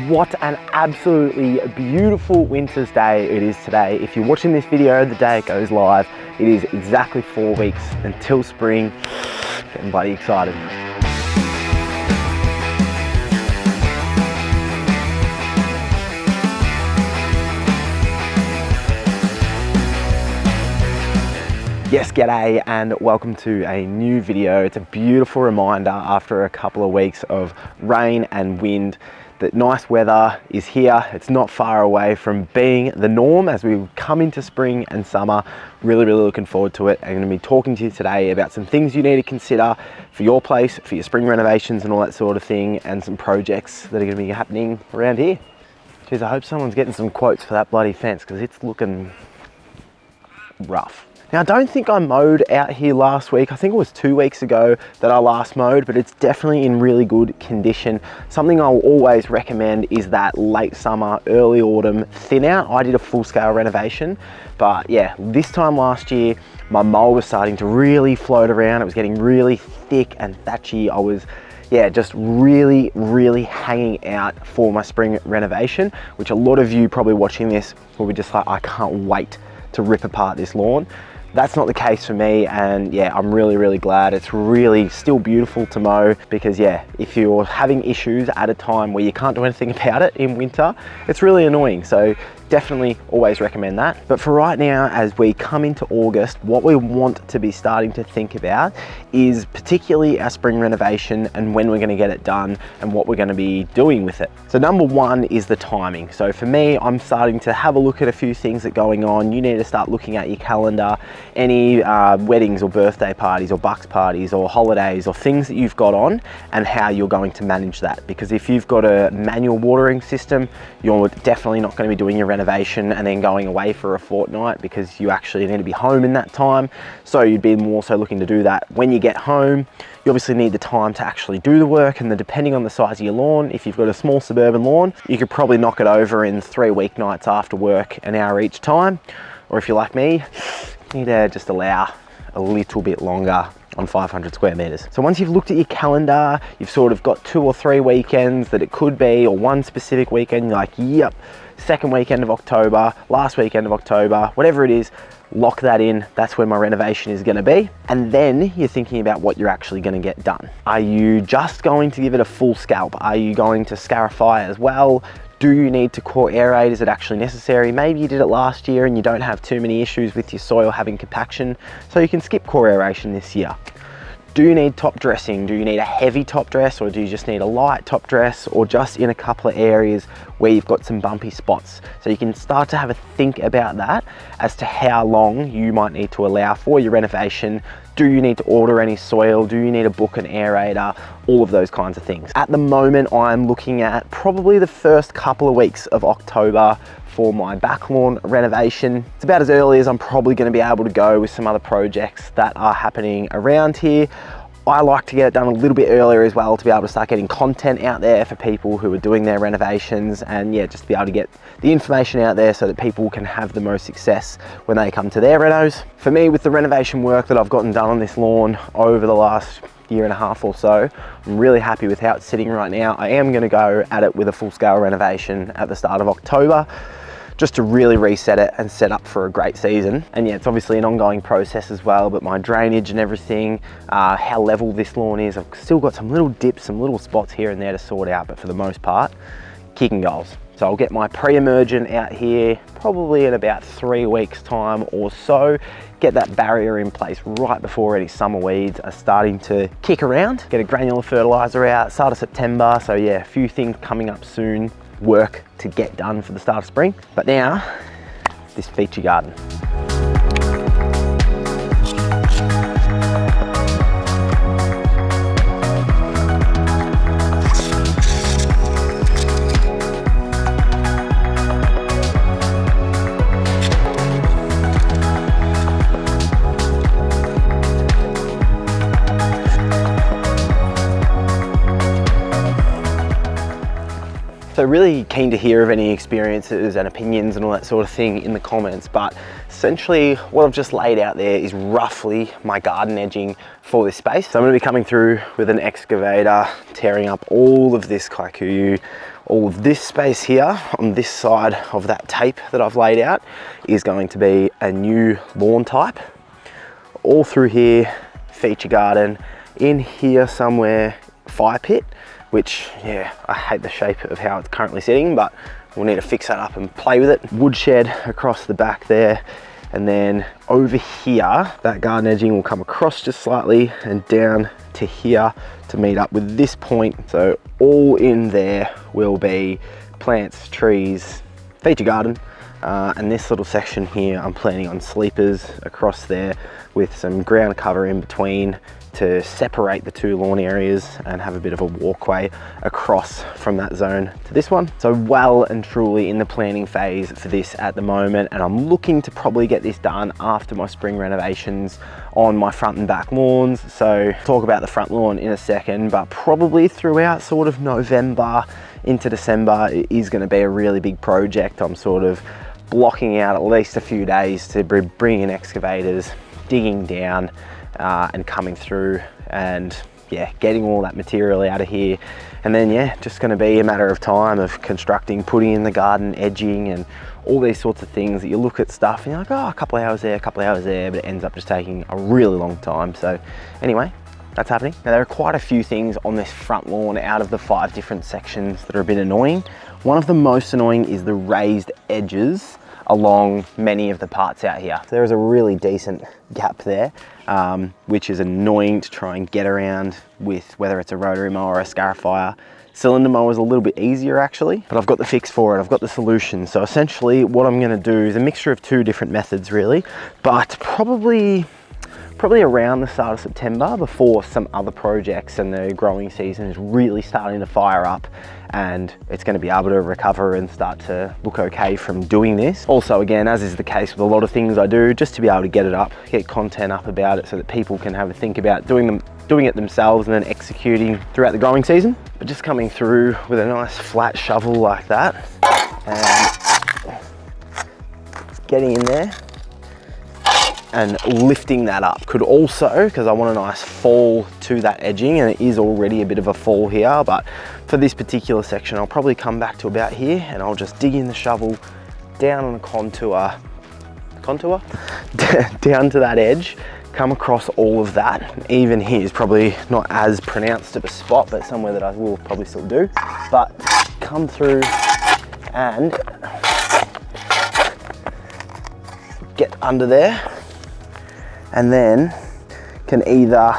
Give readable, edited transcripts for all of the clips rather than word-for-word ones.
What an absolutely beautiful winter's day it is today. If you're watching this video the day it goes live, it is exactly 4 weeks until spring. Getting bloody excited. Yes, g'day and welcome to a new video. It's a beautiful reminder after a couple of weeks of rain and wind that nice weather is here. It's not far away from being the norm as we come into spring and summer. Really looking forward to it. I'm going to be talking to you today about some things you need to consider for your place, for your spring renovations and all that sort of thing, and some projects that are going to be happening around here. Geez, I hope someone's getting some quotes for that bloody fence because it's looking rough. Now, I don't think I mowed out here last week. I think it was 2 weeks ago that I last mowed, but it's definitely in really good condition. Something I'll always recommend is that late summer, early autumn thin out. I did a full scale renovation, but yeah, this time last year, my mower was starting to really float around. It was getting really thick and thatchy. I was just really hanging out for my spring renovation, which a lot of you probably watching this will be just like, I can't wait to rip apart this lawn. That's not the case for me, and yeah, I'm really glad. It's really still beautiful to mow because yeah, if you're having issues at a time where you can't do anything about it in winter, it's really annoying. So definitely always recommend that. But for right now, as we come into August, what we want to be starting to think about is particularly our spring renovation and when we're going to get it done and what we're going to be doing with it. So number one is the timing. So for me, I'm starting to have a look at a few things that are going on. You need to start looking at your calendar, any weddings or birthday parties or bucks parties or holidays or things that you've got on and how you're going to manage that. Because if you've got a manual watering system, you're definitely not going to be doing your renovation and then going away for a fortnight because you actually need to be home in that time. So you'd be more so looking to do that when you get home. You obviously need the time to actually do the work, and then depending on the size of your lawn, if you've got a small suburban lawn, you could probably knock it over in 3 weeknights after work, an hour each time. Or if you're like me, you need to just allow a little bit longer on 500 square meters. So once you've looked at your calendar, you've sort of got 2 or 3 weekends that it could be, or one specific weekend, you're like, yep, second weekend of October, last weekend of October, whatever it is, lock that in. That's where my renovation is going to be. And then you're thinking about what you're actually going to get done. Are you just going to give it a full scalp? Are you going to scarify as well? Do you need to core aerate? Is it actually necessary? Maybe you did it last year and you don't have too many issues with your soil having compaction, so you can skip core aeration this year. Do you need top dressing? Do you need a heavy top dress, or do you just need a light top dress, or just in a couple of areas where you've got some bumpy spots? So you can start to have a think about that as to how long you might need to allow for your renovation. Do you need to order any soil? Do you need to book an aerator? All of those kinds of things. At the moment, I'm looking at probably the first couple of weeks of October for my back lawn renovation. It's about as early as I'm probably going to be able to go with some other projects that are happening around here. I like to get it done a little bit earlier as well to be able to start getting content out there for people who are doing their renovations, and yeah, just to be able to get the information out there so that people can have the most success when they come to their renos. For me, with the renovation work that I've gotten done on this lawn over the last year and a half or so, I'm really happy with how it's sitting right now. I am going to go at it with a full scale renovation at the start of October, just to really reset it and set up for a great season. And yeah, it's obviously an ongoing process as well, but my drainage and everything, how level this lawn is, I've still got some little dips, some little spots here and there to sort out, but for the most part, kicking goals. So I'll get my pre-emergent out here probably in about 3 weeks time or so, get that barrier in place right before any summer weeds are starting to kick around, get a granular fertilizer out, start of September. So yeah, a few things coming up soon, work to get done for the start of spring. But now, this feature garden. So really keen to hear of any experiences and opinions and all that sort of thing in the comments. But essentially what I've just laid out there is roughly my garden edging for this space. So I'm going to be coming through with an excavator, tearing up all of this kikuyu. All of this space here on this side of that tape that I've laid out is going to be a new lawn type. All through here, feature garden. In here somewhere, fire pit, which, yeah, I hate the shape of how it's currently sitting, but we'll need to fix that up and play with it. Woodshed across the back there. And then over here, that garden edging will come across just slightly and down to here to meet up with this point. So all in there will be plants, trees, feature garden. And this little section here, I'm planning on sleepers across there with some ground cover in between to separate the two lawn areas and have a bit of a walkway across from that zone to this one. So well and truly in the planning phase for this at the moment, and I'm looking to probably get this done after my spring renovations on my front and back lawns. So talk about the front lawn in a second, but probably throughout sort of November into December, it is going to be a really big project. I'm sort of blocking out at least a few days to bring in excavators, digging down and coming through and yeah, getting all that material out of here. And then yeah, just going to be a matter of time of constructing, putting in the garden edging and all these sorts of things that you look at stuff and you're like, oh, a couple of hours there, a couple of hours there, but it ends up just taking a really long time. So anyway, that's happening. Now there are quite a few things on this front lawn out of the 5 different sections that are a bit annoying. One of the most annoying is the raised edges along many of the parts out here. So there is a really decent gap there, which is annoying to try and get around with, whether it's a rotary mower or a scarifier. Cylinder mower is a little bit easier actually, but I've got the fix for it. I've got the solution. So essentially what I'm gonna do is a mixture of 2 different methods really, but probably around the start of September, before some other projects and the growing season is really starting to fire up and it's going to be able to recover and start to look okay from doing this. Also, again, as is the case with a lot of things I do, just to be able to get it up, get content up about it so that people can have a think about doing it themselves and then executing throughout the growing season. But just coming through with a nice flat shovel like that and getting in there and lifting that up. Could also, because I want a nice fall to that edging, and it is already a bit of a fall here, but for this particular section I'll probably come back to about here and I'll just dig in the shovel down on the contour down to that edge, come across all of that. Even here is probably not as pronounced of a spot, but somewhere that I will probably still do, but come through and get under there, and then can either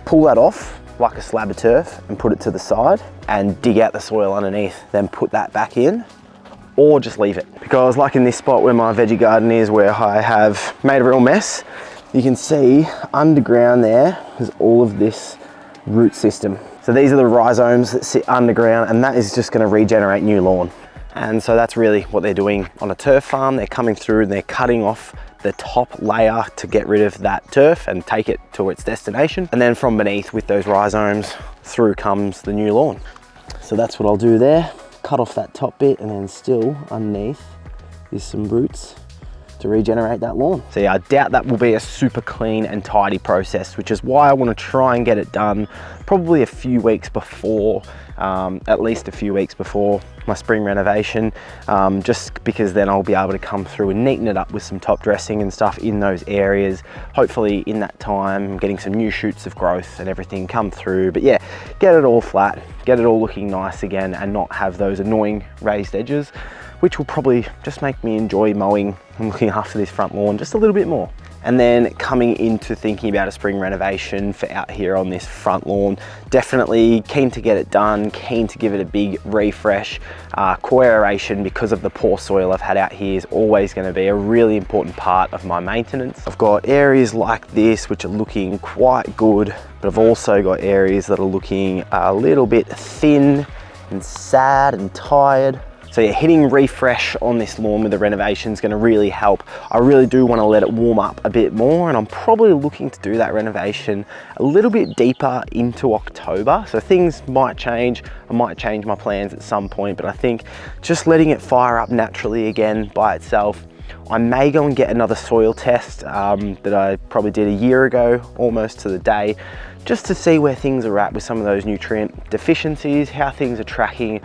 pull that off like a slab of turf and put it to the side and dig out the soil underneath, then put that back in, or just leave it. Because like in this spot where my veggie garden is, where I have made a real mess, you can see underground there is all of this root system. So these are the rhizomes that sit underground, and that is just going to regenerate new lawn. And so that's really what they're doing on a turf farm. They're coming through and they're cutting off the top layer to get rid of that turf and take it to its destination. And then from beneath with those rhizomes, through comes the new lawn. So that's what I'll do there. Cut off that top bit, and then still underneath is some roots to regenerate that lawn. So yeah, I doubt that will be a super clean and tidy process, which is why I want to try and get it done probably a few weeks before, at least a few weeks before my spring renovation, just because then I'll be able to come through and neaten it up with some top dressing and stuff in those areas. Hopefully in that time, getting some new shoots of growth and everything come through. But yeah, get it all flat, get it all looking nice again, and not have those annoying raised edges, which will probably just make me enjoy mowing and looking after this front lawn just a little bit more. And then coming into thinking about a spring renovation for out here on this front lawn, definitely keen to get it done, keen to give it a big refresh. Core aeration, because of the poor soil I've had out here, is always going to be a really important part of my maintenance. I've got areas like this which are looking quite good, but I've also got areas that are looking a little bit thin and sad and tired. So yeah, hitting refresh on this lawn with the renovation is going to really help. I really do want to let it warm up a bit more, and I'm probably looking to do that renovation a little bit deeper into October. So things might change. I might change my plans at some point, but I think just letting it fire up naturally again by itself. I may go and get another soil test that I probably did a year ago, almost to the day, just to see where things are at with some of those nutrient deficiencies, how things are tracking,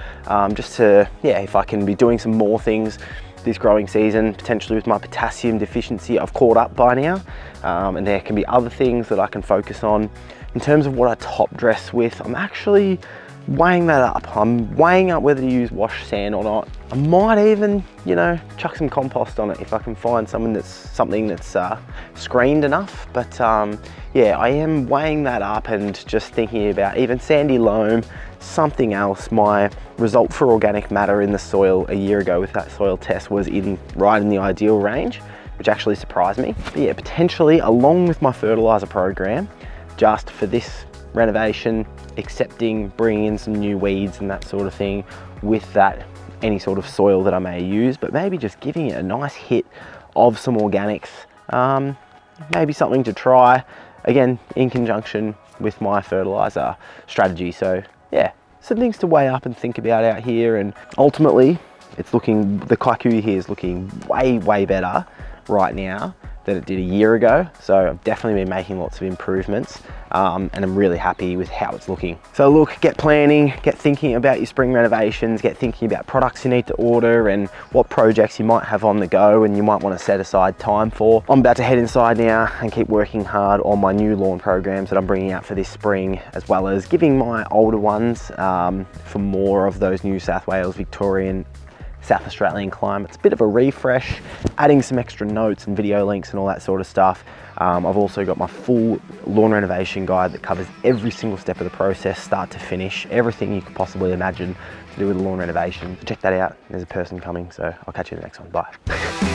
just to, yeah, if I can be doing some more things this growing season, potentially with my potassium deficiency I've caught up by now, and there can be other things that I can focus on. In terms of what I top dress with, I'm actually weighing that up. I'm weighing up whether to use wash sand or not. I might even, you know, chuck some compost on it if I can find something that's screened enough. But yeah, I am weighing that up and just thinking about even sandy loam, something else. My result for organic matter in the soil a year ago with that soil test was right in the ideal range, which actually surprised me. But yeah, potentially along with my fertilizer program, just for this renovation, accepting bringing in some new weeds and that sort of thing with that, any sort of soil that I may use, but maybe just giving it a nice hit of some organics, maybe something to try, again, in conjunction with my fertilizer strategy. So yeah, some things to weigh up and think about out here, and ultimately it's looking, the kaikui here is looking way better right now than it did a year ago. So I've definitely been making lots of improvements, and I'm really happy with how it's looking. So look, get planning, get thinking about your spring renovations, get thinking about products you need to order and what projects you might have on the go and you might want to set aside time for. I'm about to head inside now and keep working hard on my new lawn programs that I'm bringing out for this spring, as well as giving my older ones for more of those New South Wales, Victorian, South Australian climates, a bit of a refresh, adding some extra notes and video links and all that sort of stuff. I've also got my full lawn renovation guide that covers every single step of the process, start to finish, everything you could possibly imagine to do with a lawn renovation. Check that out. There's a person coming, so I'll catch you in the next one. Bye.